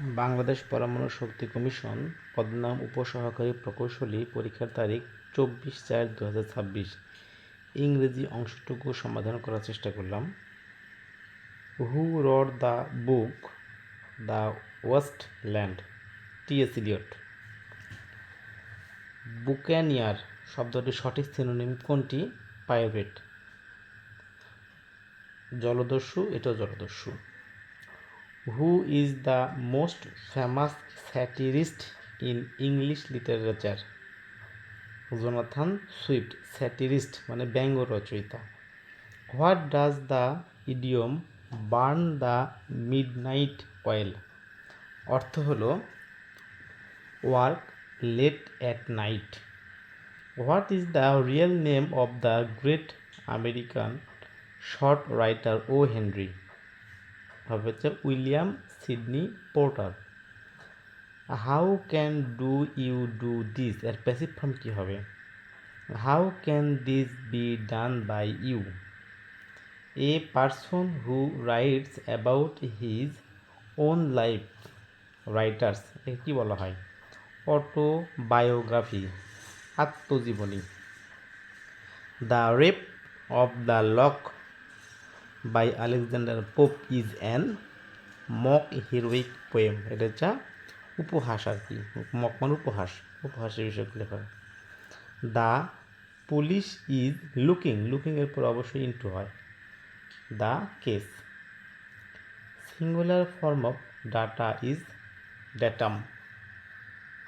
বাংলাদেশ পরমাণু শক্তি কমিশন পদনাম উপসহকারী প্রকৌশলী পরীক্ষার তারিখ 24/4/2026। ইংরেজি অংশটুকু সমাধান করার চেষ্টা করলাম। Who read the book the waste land? T S. Eliot. Buccaneer শব্দটির সঠিক সিনোনিম কোনটি? পাইরেট। জলদস্যু, এটাও জলদস্যু। Who is the most famous satirist in English literature? Jonathan Swift. Satirist মানে ব্যঙ্গ রচয়িতা। What does the idiom burn the midnight oil? অর্থ হলো work late at night. What is the real name of the great American short writer O Henry? হবে হচ্ছে William Sidney Porter. How can do you do this? এর passive form কী হবে? How can this be done by you? A person who writes about his own life writers, একে কী বলা হয়? Autobiography, আত্মজীবনী। The rape of the lock by Alexander Pope is an mock heroic poem. এটা হচ্ছে উপহাস আর কি, মক মানে উপহাস, উপহাসের বিষয়গুলো লেখা হয়। দ্য পুলিশ ইজ লুকিং, লুকিংয়ের পর অবশ্যই ইন্টু হয়। The case. Singular form of data is datum.